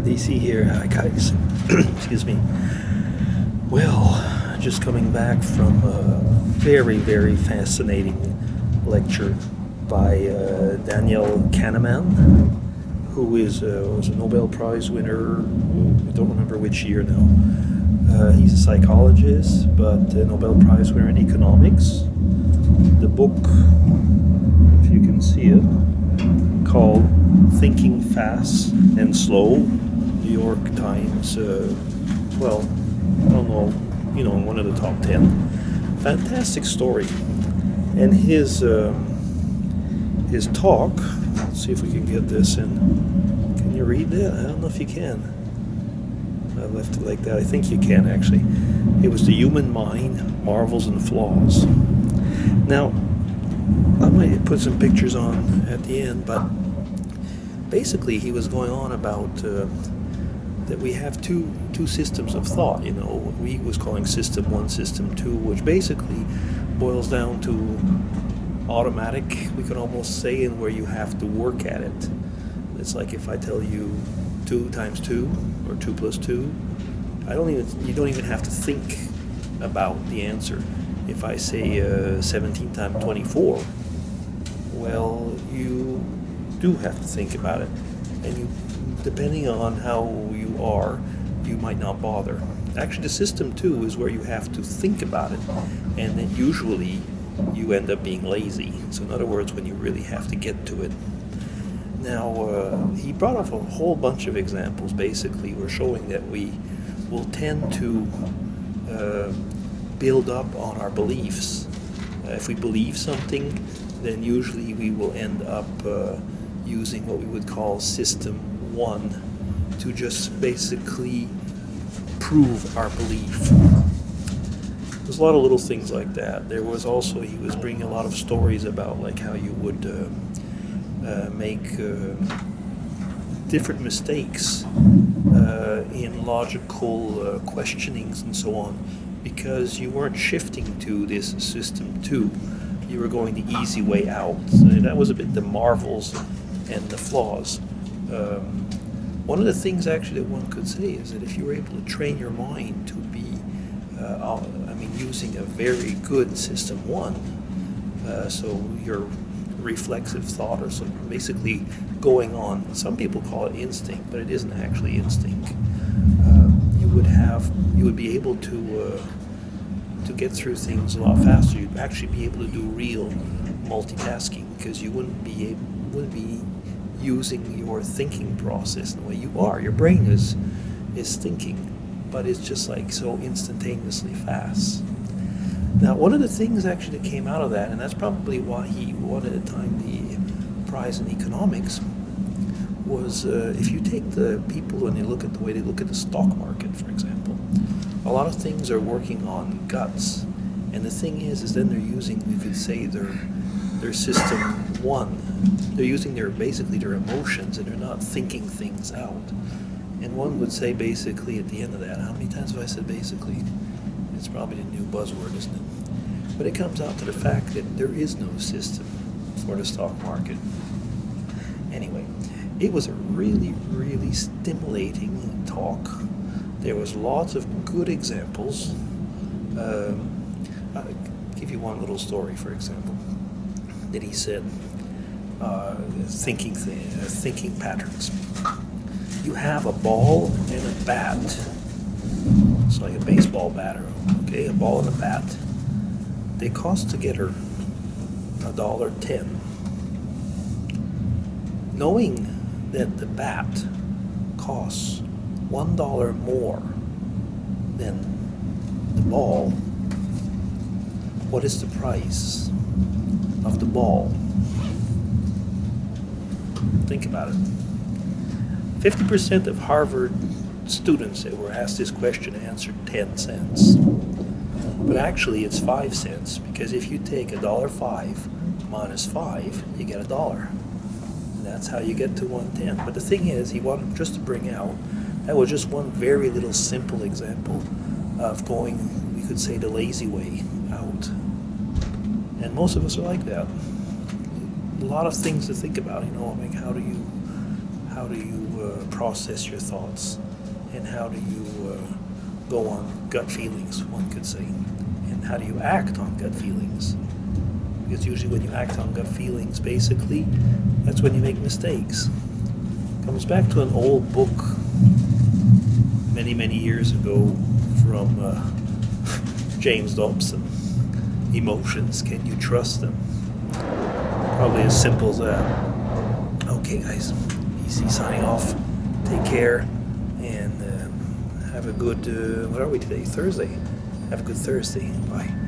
They see here, hi guys. Excuse me. Well, just coming back from a very, very fascinating lecture by Daniel Kahneman, who was a Nobel Prize winner. I don't remember which year now. He's a psychologist, but a Nobel Prize winner in economics. The book, if you can see it, called Thinking Fast and Slow, New York Times, well, I don't know, one of the top 10. Fantastic story. And his talk, let's see if we can get this in. Can you read that? I don't know if you can. I left it like that. I think you can, actually. It was The Human Mind, Marvels and Flaws. Now, I might put some pictures on at the end, but basically he was going on about that we have two systems of thought. We was calling system 1, system 2, which basically boils down to automatic, we could almost say, and where you have to work at it. It's like if I tell you 2 times 2 or 2 plus 2, you don't even have to think about the answer. If I say 17 times 24, well, you do have to think about it, and depending on how you are, you might not bother. Actually, the system 2 is where you have to think about it, and then usually you end up being lazy. So in other words, when you really have to get to it. Now, he brought up a whole bunch of examples. Basically, we're showing that we will tend to build up on our beliefs. If we believe something, then usually we will end up using what we would call system 1 to just basically prove our belief. There's a lot of little things like that. There was also, he was bringing a lot of stories about like how you would make different mistakes in logical questionings and so on, because you weren't shifting to this system 2. You were going the easy way out. So that was a bit the marvels and the flaws. One of the things actually that one could say is that if you were able to train your mind to be, using a very good system 1, so your reflexive thought, or so basically going on, some people call it instinct, but it isn't actually instinct. You would be able to get through things a lot faster. You'd actually be able to do real multitasking, because you wouldn't be using your thinking process the way you are. Your brain is thinking, but it's just like so instantaneously fast. Now, one of the things actually that came out of that, and that's probably why he won at the time the prize in economics, was if you take the people and you look at the way they look at the stock market, for example, a lot of things are working on guts. And the thing is then they're using, you could say, their system 1. They're using their emotions, and they're not thinking things out. And one would say basically at the end of that, how many times have I said basically? It's probably the new buzzword, isn't it? But it comes out to the fact that there is no system for the stock market. Anyway, it was a really, really stimulating talk. There was lots of good examples. I'll give you one little story, for example, that he said, thinking patterns. You have a ball and a bat. It's like a baseball batter, okay? A ball and a bat. They cost together $1.10. Knowing that the bat costs $1 more than the ball, what is the price of the ball? Think about it. 50% of Harvard students that were asked this question answered 10 cents. But actually it's 5 cents, because if you take $1.05 minus 5, you get $1. And that's how you get to 110. But the thing is, he wanted just to bring out, that was just one very little simple example of going, we could say, the lazy way out. And most of us are like that. A lot of things to think about, like how How do you process your thoughts? And how do you go on gut feelings, one could say? And how do you act on gut feelings? Because usually when you act on gut feelings, basically, that's when you make mistakes. Comes back to an old book many, many years ago from James Dobson. Emotions, can you trust them? Probably as simple as that. Okay, guys, easy signing off. Take care, and have a good, what are we today? Thursday. Have a good Thursday. Bye.